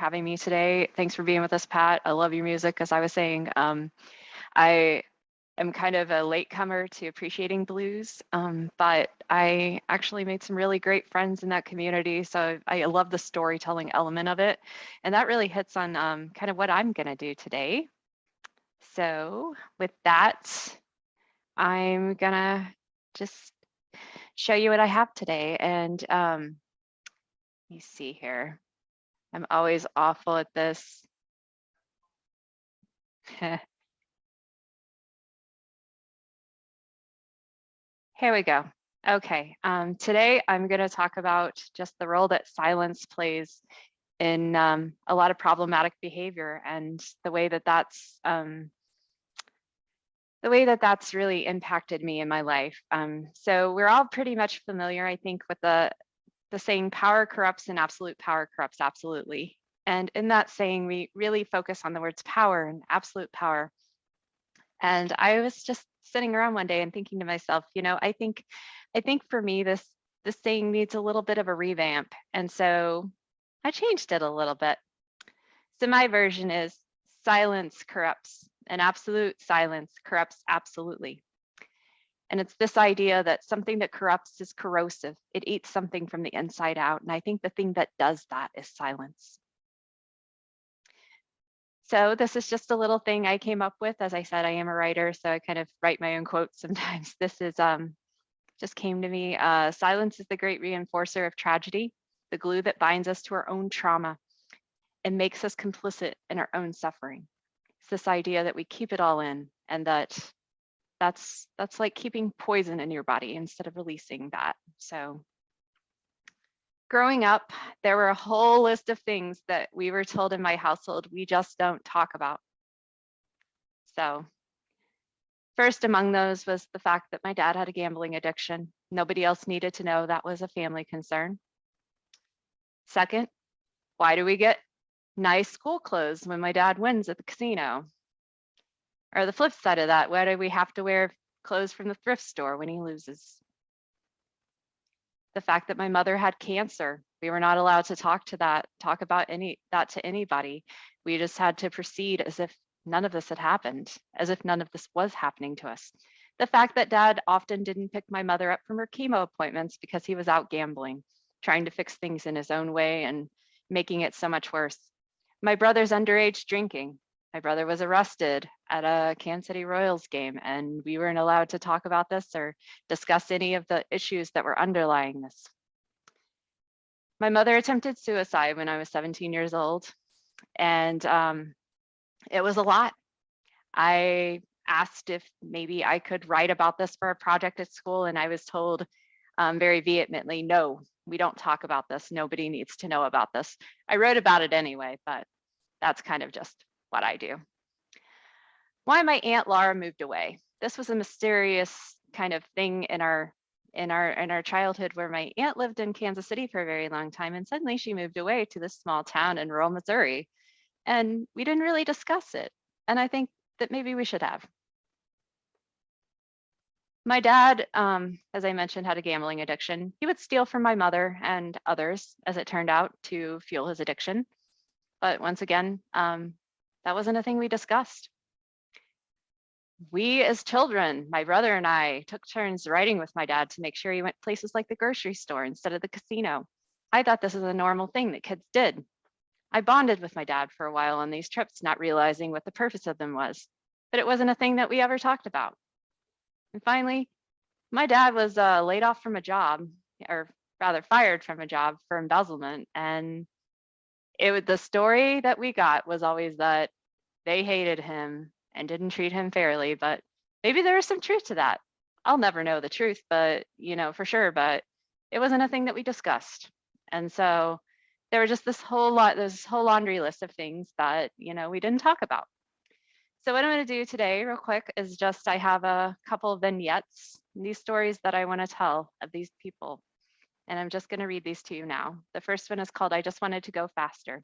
having me today. Thanks for being with us, Pat. I love your music, as I was saying. I am kind of a latecomer to appreciating blues, but I actually made some really great friends in that community. So I love the storytelling element of it. And that really hits on kind of what I'm going to do today. So with that, I'm going to just show you what I have today. And let me see here. I'm always awful at this. Here we go. Okay, today I'm going to talk about just the role that silence plays in a lot of problematic behavior and the way that that's really impacted me in my life. So we're all pretty much familiar, I think, with the saying power corrupts and absolute power corrupts absolutely. And in that saying, we really focus on the words power and absolute power. And I was just sitting around one day and thinking to myself, I think for me, this saying needs a little bit of a revamp. And so I changed it a little bit. So my version is silence corrupts, and absolute silence corrupts absolutely. And it's this idea that something that corrupts is corrosive. It eats something from the inside out. And I think the thing that does that is silence. So this is just a little thing I came up with. As I said, I am a writer, so I kind of write my own quotes sometimes. This is just came to me. Silence is the great reinforcer of tragedy, the glue that binds us to our own trauma and makes us complicit in our own suffering. It's this idea that we keep it all in, and that's like keeping poison in your body instead of releasing that. So growing up, there were a whole list of things that we were told in my household we just don't talk about. So first among those was the fact that my dad had a gambling addiction. Nobody else needed to know that was a family concern. Second, why do we get nice school clothes when my dad wins at the casino? Or the flip side of that, why do we have to wear clothes from the thrift store when he loses? The fact that my mother had cancer, we were not allowed to talk about that to anybody. We just had to proceed as if none of this had happened, as if none of this was happening to us. The fact that dad often didn't pick my mother up from her chemo appointments because he was out gambling, trying to fix things in his own way and making it so much worse. My brother's underage drinking. My brother was arrested at a Kansas City Royals game, and we weren't allowed to talk about this or discuss any of the issues that were underlying this. My mother attempted suicide when I was 17 years old, and it was a lot. I asked if maybe I could write about this for a project at school, and I was told very vehemently, no, we don't talk about this. Nobody needs to know about this. I wrote about it anyway, but that's kind of just what I do. Why my Aunt Laura moved away. This was a mysterious kind of thing in our childhood, where my aunt lived in Kansas City for a very long time, and suddenly she moved away to this small town in rural Missouri, and we didn't really discuss it. And I think that maybe we should have. My dad, as I mentioned, had a gambling addiction. He would steal from my mother and others, as it turned out, to fuel his addiction. But once again, that wasn't a thing we discussed. We as children, my brother and I, took turns riding with my dad to make sure he went places like the grocery store instead of the casino. I thought this was a normal thing that kids did. I bonded with my dad for a while on these trips, not realizing what the purpose of them was, but it wasn't a thing that we ever talked about. And finally, my dad was laid off from a job, or rather fired from a job for embezzlement. And the story that we got was always that they hated him and didn't treat him fairly, but maybe there was some truth to that. I'll never know the truth, but for sure, but it wasn't a thing that we discussed. And so there were just this whole laundry list of things that, we didn't talk about. So what I'm going to do today real quick is just, I have a couple of vignettes, these stories that I want to tell of these people. And I'm just going to read these to you now. The first one is called, I Just Wanted to Go Faster.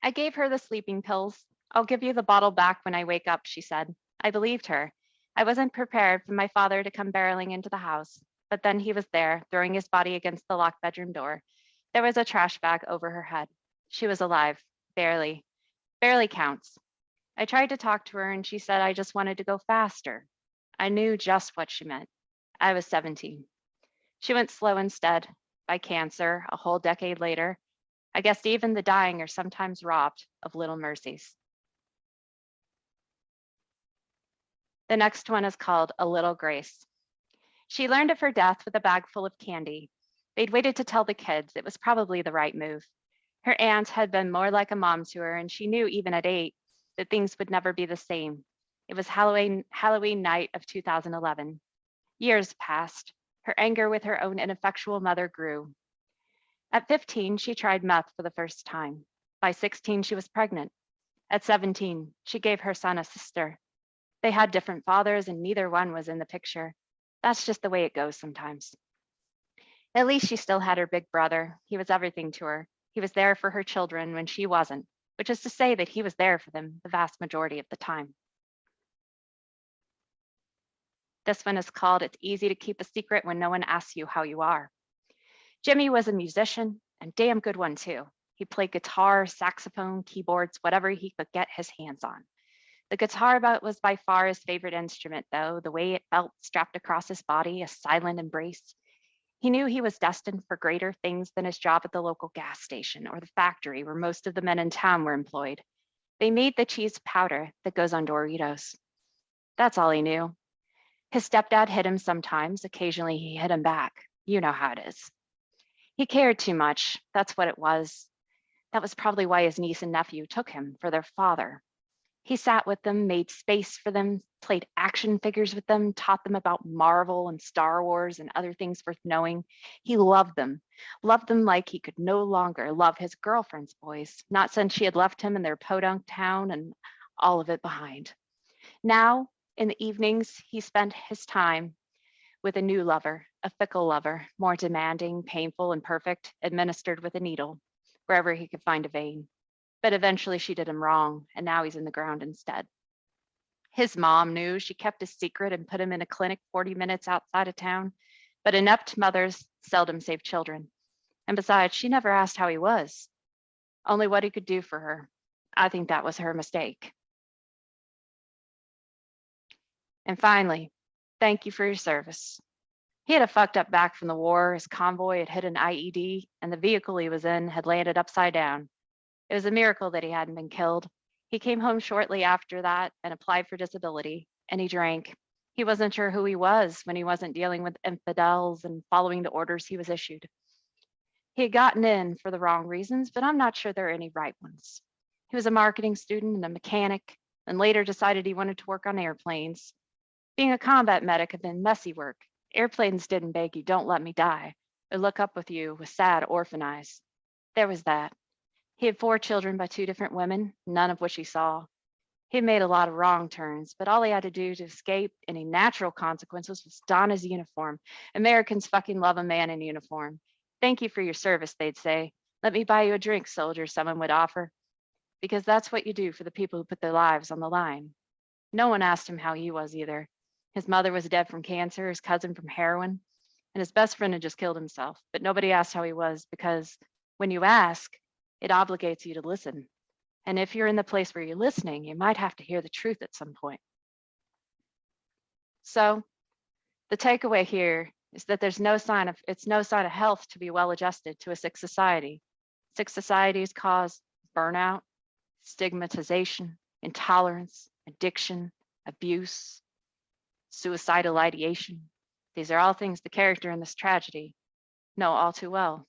I gave her the sleeping pills. I'll give you the bottle back when I wake up, she said. I believed her. I wasn't prepared for my father to come barreling into the house, but then he was there, throwing his body against the locked bedroom door. There was a trash bag over her head. She was alive, barely, barely counts. I tried to talk to her and she said I just wanted to go faster. I knew just what she meant. I was 17. She went slow instead, by cancer, a whole decade later. I guess even the dying are sometimes robbed of little mercies. The next one is called A Little Grace. She learned of her death with a bag full of candy. They'd waited to tell the kids. It was probably the right move. Her aunt had been more like a mom to her, and she knew even at 8 that things would never be the same. It was Halloween night of 2011. Years passed. Her anger with her own ineffectual mother grew. At 15, she tried meth for the first time. By 16, she was pregnant. At 17, she gave her son a sister. They had different fathers, and neither one was in the picture. That's just the way it goes sometimes. At least she still had her big brother. He was everything to her. He was there for her children when she wasn't, which is to say that he was there for them the vast majority of the time. This one is called It's Easy to Keep a Secret When No One Asks You How You Are. Jimmy was a musician, and damn good one too. He played guitar, saxophone, keyboards, whatever he could get his hands on. The guitar was by far his favorite instrument, though, the way it felt strapped across his body, a silent embrace. He knew he was destined for greater things than his job at the local gas station or the factory where most of the men in town were employed. They made the cheese powder that goes on Doritos. That's all he knew. His stepdad hit him sometimes. Occasionally he hit him back. You know how it is. He cared too much. That's what it was. That was probably why his niece and nephew took him for their father. He sat with them, made space for them, played action figures with them, taught them about Marvel and Star Wars and other things worth knowing. He loved them like he could no longer love his girlfriend's boys, not since she had left him in their podunk town and all of it behind. Now, in the evenings, he spent his time with a new lover, a fickle lover, more demanding, painful, and perfect, administered with a needle, wherever he could find a vein. But eventually she did him wrong, and now he's in the ground instead. His mom knew. She kept his secret and put him in a clinic 40 minutes outside of town. But inept mothers seldom save children. And besides, she never asked how he was, only what he could do for her. I think that was her mistake. And finally, thank you for your service. He had a fucked up back from the war. His convoy had hit an IED, and the vehicle he was in had landed upside down. It was a miracle that he hadn't been killed. He came home shortly after that and applied for disability, and he drank. He wasn't sure who he was when he wasn't dealing with infidels and following the orders he was issued. He had gotten in for the wrong reasons, but I'm not sure there are any right ones. He was a marketing student and a mechanic, and later decided he wanted to work on airplanes. Being a combat medic had been messy work. Airplanes didn't beg you, don't let me die, or look up with you with sad orphan eyes. There was that. He had 4 children by 2 different women, none of which he saw. He had made a lot of wrong turns, but all he had to do to escape any natural consequences was don his uniform. Americans fucking love a man in uniform. Thank you for your service, they'd say. Let me buy you a drink, soldier, someone would offer. Because that's what you do for the people who put their lives on the line. No one asked him how he was either. His mother was dead from cancer, his cousin from heroin, and his best friend had just killed himself. But nobody asked how he was because when you ask, it obligates you to listen. And if you're in the place where you're listening, you might have to hear the truth at some point. So the takeaway here is that it's no sign of health to be well adjusted to a sick society. Sick societies cause burnout, stigmatization, intolerance, addiction, abuse, suicidal ideation. These are all things the character in this tragedy know all too well.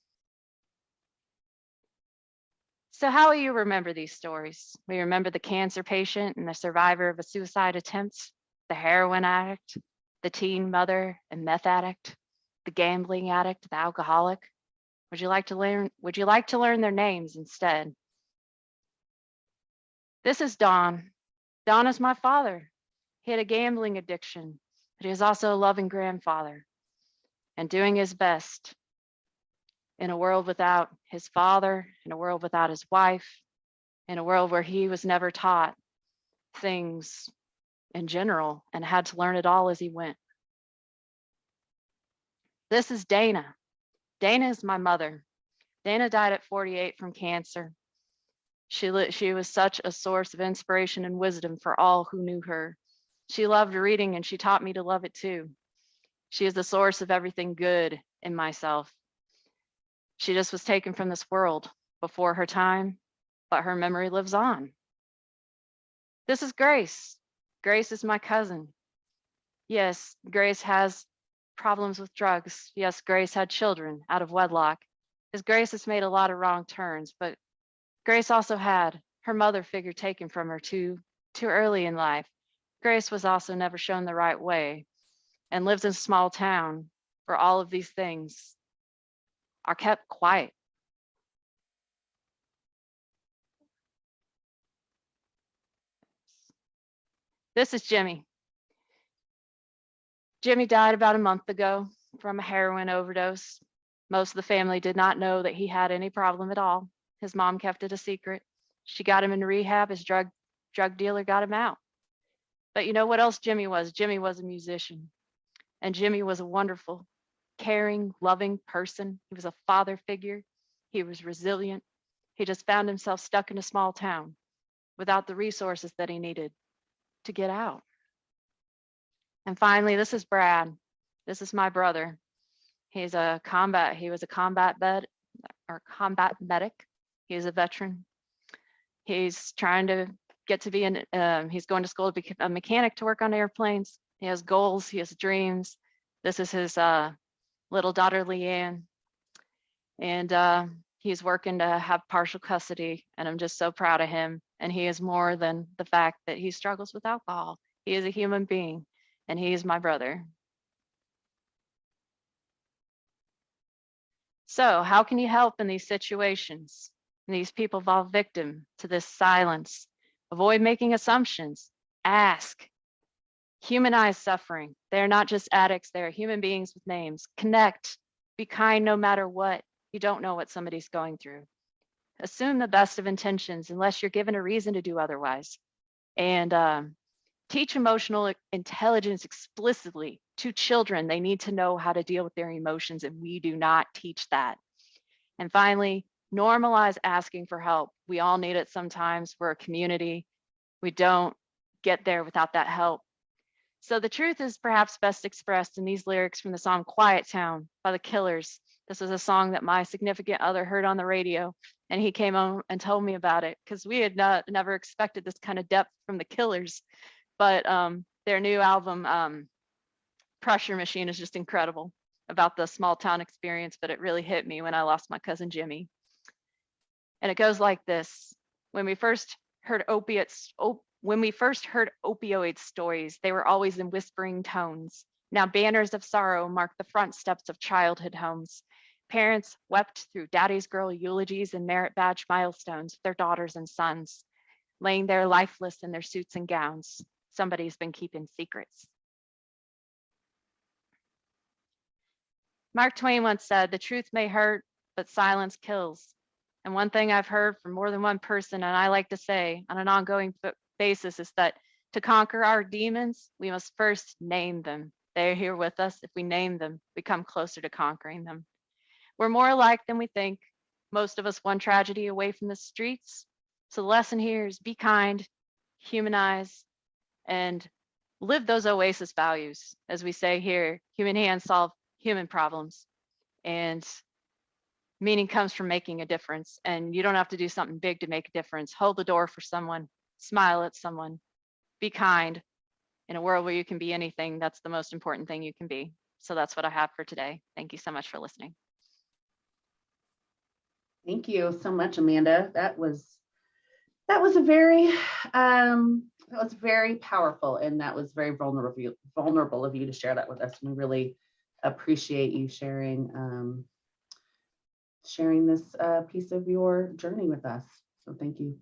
So how will you remember these stories? Will you remember the cancer patient and the survivor of a suicide attempt, the heroin addict, the teen mother and meth addict, the gambling addict, the alcoholic? Would you like to learn their names instead? This is Don. Don is my father. He had a gambling addiction, but he was also a loving grandfather and doing his best in a world without his father, in a world without his wife, in a world where he was never taught things in general and had to learn it all as he went. This is Dana. Dana is my mother. Dana died at 48 from cancer. She was such a source of inspiration and wisdom for all who knew her. She loved reading and she taught me to love it too. She is the source of everything good in myself. She just was taken from this world before her time, but her memory lives on. This is Grace. Grace is my cousin. Yes, Grace has problems with drugs. Yes, Grace had children out of wedlock. Because Grace has made a lot of wrong turns, but Grace also had her mother figure taken from her too early in life. Grace was also never shown the right way and lives in a small town where all of these things are kept quiet. This is Jimmy. Jimmy died about a month ago from a heroin overdose. Most of the family did not know that he had any problem at all. His mom kept it a secret. She got him in rehab. His drug dealer got him out. But you know what else Jimmy was? Jimmy was a musician. And Jimmy was a wonderful, caring, loving person. He was a father figure. He was resilient. He just found himself stuck in a small town without the resources that he needed to get out. And finally, this is Brad. This is my brother. He was a combat medic. He's a veteran. He's trying to get to be he's going to school to be a mechanic to work on airplanes. He has goals, he has dreams. This is his little daughter, Leanne. And he's working to have partial custody, and I'm just so proud of him. And he is more than the fact that he struggles with alcohol. He is a human being, and he is my brother. So how can you help in these situations? And these people fall victim to this silence. Avoid making assumptions. Ask. Humanize suffering. They're not just addicts, they're human beings with names. Connect. Be kind no matter what. You don't know what somebody's going through. Assume the best of intentions unless you're given a reason to do otherwise. And teach emotional intelligence explicitly to children. They need to know how to deal with their emotions, and we do not teach that. And finally, normalize asking for help. We all need it sometimes. We're a community. We don't get there without that help. So the truth is perhaps best expressed in these lyrics from the song Quiet Town by the Killers. This was a song that my significant other heard on the radio, and he came on and told me about it because we had never expected this kind of depth from the Killers. But their new album, Pressure Machine, is just incredible about the small town experience, but it really hit me when I lost my cousin Jimmy. And it goes like this. When we first heard opioid stories, they were always in whispering tones. Now banners of sorrow mark the front steps of childhood homes. Parents wept through daddy's girl eulogies and merit badge milestones with their daughters and sons, laying there lifeless in their suits and gowns. Somebody's been keeping secrets. Mark Twain once said, "The truth may hurt, but silence kills." And one thing I've heard from more than one person, and I like to say on an ongoing basis, is that to conquer our demons, we must first name them. They're here with us. If we name them, we come closer to conquering them. We're more alike than we think. Most of us one tragedy away from the streets. So the lesson here is be kind, humanize, and live those oasis values. As we say here, human hands solve human problems. And meaning comes from making a difference. And you don't have to do something big to make a difference. Hold the door for someone, smile at someone, be kind. In a world where you can be anything, that's the most important thing you can be. So that's what I have for today. Thank you so much for listening. Thank you so much, Amanda. That was very powerful, and that was very vulnerable of you to share that with us. We really appreciate you sharing this piece of your journey with us. So thank you